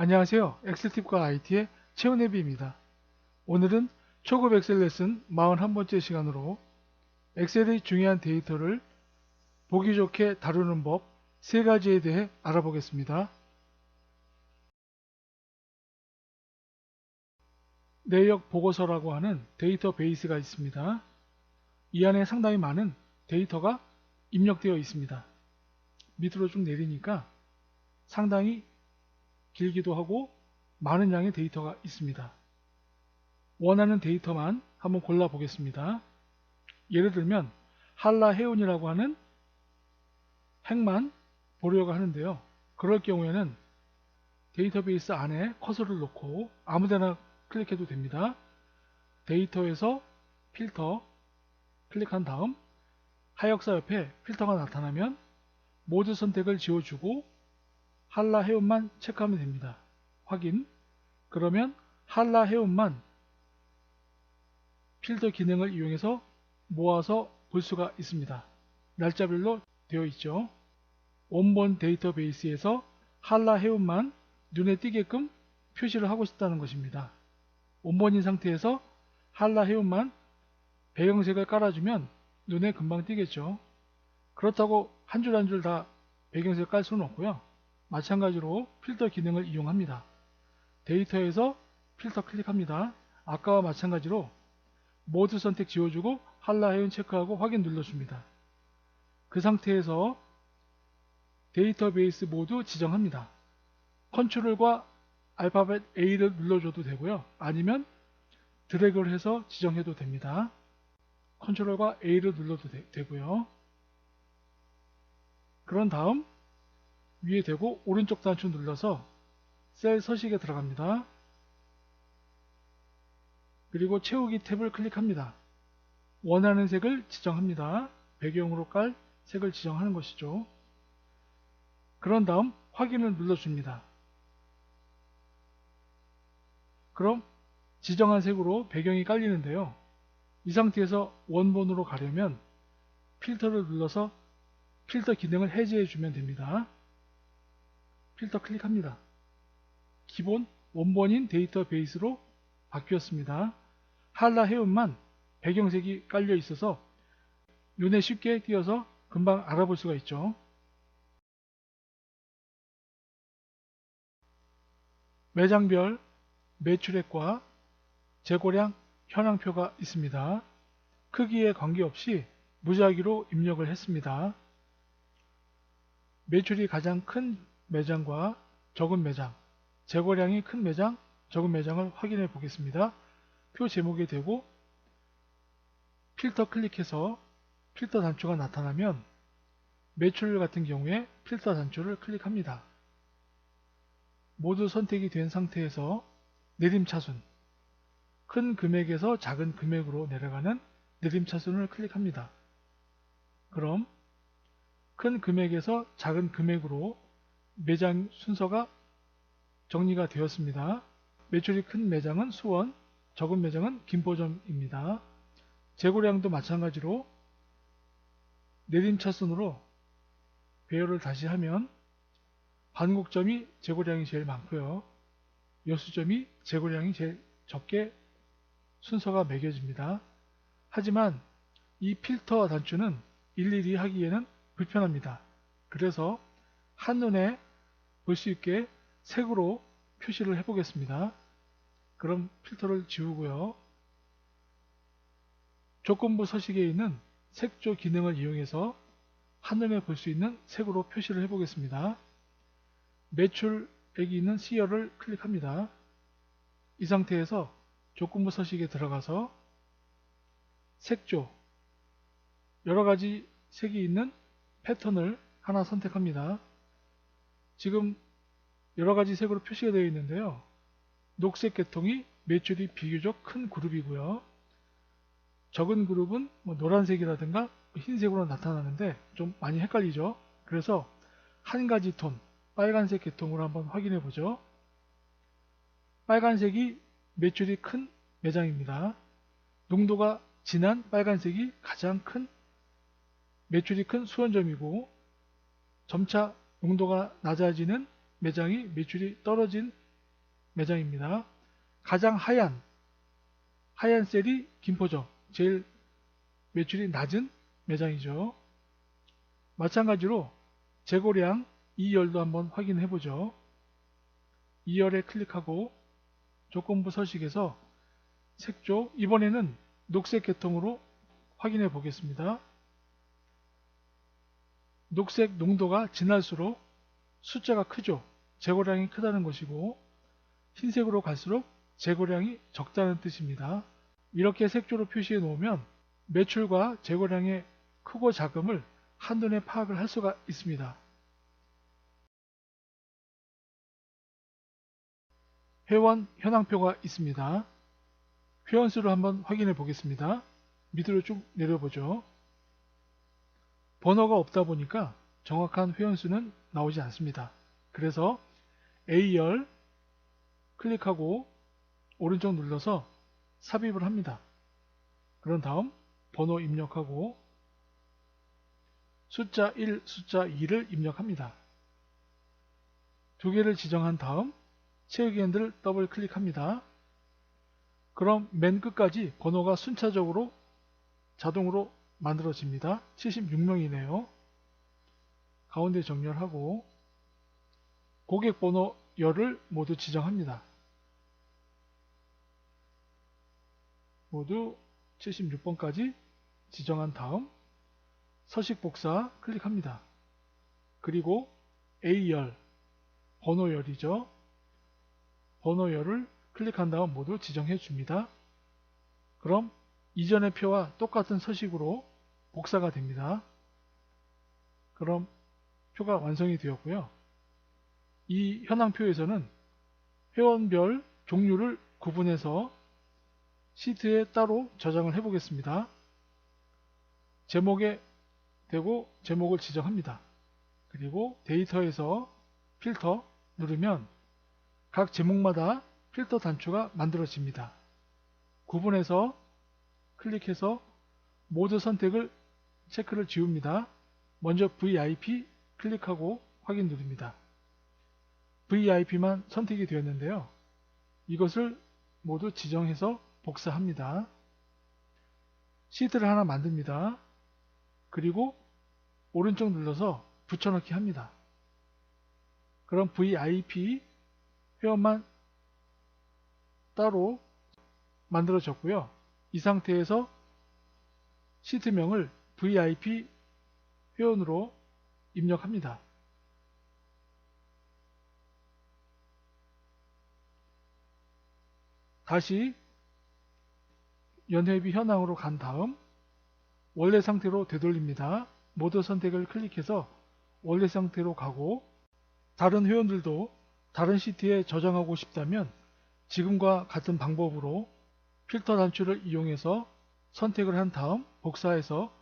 안녕하세요. 엑셀팁과 IT의 최은혜비입니다. 오늘은 초급 엑셀 레슨 41번째 시간으로 엑셀의 중요한 데이터를 보기 좋게 다루는 법 3가지에 대해 알아보겠습니다. 내역 보고서라고 하는 데이터베이스가 있습니다. 이 안에 상당히 많은 데이터가 입력되어 있습니다. 밑으로 쭉 내리니까 상당히 길기도 하고 많은 양의 데이터가 있습니다. 원하는 데이터만 한번 골라 보겠습니다. 예를 들면 한라해운이라고 하는 핵만 보려고 하는데요. 그럴 경우에는 데이터베이스 안에 커서를 놓고 아무데나 클릭해도 됩니다. 데이터에서 필터 클릭한 다음 하역사 옆에 필터가 나타나면 모두 선택을 지워주고 한라해운만 체크하면 됩니다. 확인. 그러면 한라해운만 필터 기능을 이용해서 모아서 볼 수가 있습니다. 날짜별로 되어 있죠. 원본 데이터베이스에서 한라해운만 눈에 띄게끔 표시를 하고 싶다는 것입니다. 원본인 상태에서 한라해운만 배경색을 깔아주면 눈에 금방 띄겠죠. 그렇다고 한 줄 한 줄 다 배경색 깔 수는 없고요. 마찬가지로 필터 기능을 이용합니다. 데이터에서 필터 클릭합니다. 아까와 마찬가지로 모두 선택 지워주고 한라해운 체크하고 확인 눌러줍니다. 그 상태에서 데이터베이스 모두 지정합니다. 컨트롤과 알파벳 A를 눌러줘도 되고요. 아니면 드래그를 해서 지정해도 됩니다. 컨트롤과 A를 눌러도 되고요. 그런 다음 위에 대고 오른쪽 단추 눌러서 셀 서식에 들어갑니다. 그리고 채우기 탭을 클릭합니다. 원하는 색을 지정합니다. 배경으로 깔 색을 지정하는 것이죠. 그런 다음 확인을 눌러줍니다. 그럼 지정한 색으로 배경이 깔리는데요. 이 상태에서 원본으로 가려면 필터를 눌러서 필터 기능을 해제해주면 됩니다. 필터 클릭합니다. 기본 원본인 데이터베이스로 바뀌었습니다. 한라해운만 배경색이 깔려 있어서 눈에 쉽게 띄어서 금방 알아볼 수가 있죠. 매장별 매출액과 재고량 현황표가 있습니다. 크기에 관계없이 무작위로 입력을 했습니다. 매출이 가장 큰 매장과 적은 매장, 재고량이 큰 매장, 적은 매장을 확인해 보겠습니다. 표 제목에 대고 필터 클릭해서 필터 단추가 나타나면 매출 같은 경우에 필터 단추를 클릭합니다. 모두 선택이 된 상태에서 내림차순, 큰 금액에서 작은 금액으로 내려가는 내림차순을 클릭합니다. 그럼 큰 금액에서 작은 금액으로 매장 순서가 정리가 되었습니다. 매출이 큰 매장은 수원, 적은 매장은 김포점입니다. 재고량도 마찬가지로 내림차순으로 배열을 다시 하면 반곡점이 재고량이 제일 많고요. 여수점이 재고량이 제일 적게 순서가 매겨집니다. 하지만 이 필터 단추는 일일이 하기에는 불편합니다. 그래서 한눈에 볼 수 있게 색으로 표시를 해보겠습니다. 그럼 필터를 지우고요. 조건부 서식에 있는 색조 기능을 이용해서 한눈에 볼 수 있는 색으로 표시를 해보겠습니다. 매출액이 있는 C열을 클릭합니다. 이 상태에서 조건부 서식에 들어가서 색조, 여러가지 색이 있는 패턴을 하나 선택합니다. 지금 여러가지 색으로 표시가 되어 있는데요. 녹색 계통이 매출이 비교적 큰 그룹이고요. 적은 그룹은 노란색이라든가 흰색으로 나타나는데 좀 많이 헷갈리죠. 그래서 한 가지 톤, 빨간색 계통으로 한번 확인해 보죠. 빨간색이 매출이 큰 매장입니다. 농도가 진한 빨간색이 가장 큰 매출이 큰 수원점이고 점차 농도가 낮아지는 매장이 매출이 떨어진 매장입니다. 가장 하얀 셀이 김포점, 제일 매출이 낮은 매장이죠. 마찬가지로 재고량 2열도 한번 확인해 보죠. 2열에 클릭하고 조건부 서식에서 색조, 이번에는 녹색 계통으로 확인해 보겠습니다. 녹색 농도가 진할수록 숫자가 크죠. 재고량이 크다는 것이고, 흰색으로 갈수록 재고량이 적다는 뜻입니다. 이렇게 색조로 표시해 놓으면 매출과 재고량의 크고 작음을 한눈에 파악을 할 수가 있습니다. 회원 현황표가 있습니다. 회원수를 한번 확인해 보겠습니다. 밑으로 쭉 내려보죠. 번호가 없다 보니까 정확한 회원수는 나오지 않습니다. 그래서 A열 클릭하고 오른쪽 눌러서 삽입을 합니다. 그런 다음 번호 입력하고 숫자 1, 숫자 2를 입력합니다. 두 개를 지정한 다음 채우기 핸들을 더블 클릭합니다. 그럼 맨 끝까지 번호가 순차적으로 자동으로 만들어집니다. 76명이네요. 가운데 정렬하고 고객번호 열을 모두 지정합니다. 모두 76번까지 지정한 다음 서식 복사 클릭합니다. 그리고 A열, 번호열이죠. 번호열을 클릭한 다음 모두 지정해 줍니다. 그럼 이전의 표와 똑같은 서식으로 복사가 됩니다. 그럼 표가 완성이 되었고요. 이 현황표에서는 회원별 종류를 구분해서 시트에 따로 저장을 해 보겠습니다. 제목에 대고 제목을 지정합니다. 그리고 데이터에서 필터 누르면 각 제목마다 필터 단추가 만들어집니다. 구분해서 클릭해서 모두 선택을 체크를 지웁니다. 먼저 VIP 클릭하고 확인 누릅니다. VIP만 선택이 되었는데요. 이것을 모두 지정해서 복사합니다. 시트를 하나 만듭니다. 그리고 오른쪽 눌러서 붙여넣기 합니다. 그럼 VIP 회원만 따로 만들어졌고요. 이 상태에서 시트명을 VIP 회원으로 입력합니다. 다시 연회비 현황으로 간 다음 원래 상태로 되돌립니다. 모두 선택을 클릭해서 원래 상태로 가고, 다른 회원들도 다른 시트에 저장하고 싶다면 지금과 같은 방법으로 필터 단추를 이용해서 선택을 한 다음 복사해서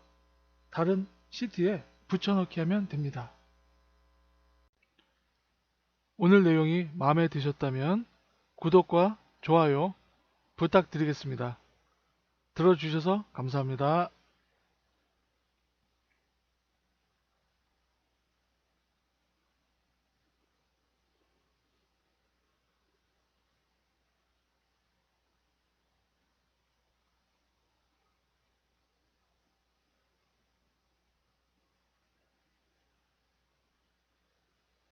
다른 시트에 붙여넣기 하면 됩니다. 오늘 내용이 마음에 드셨다면 구독과 좋아요 부탁드리겠습니다. 들어주셔서 감사합니다.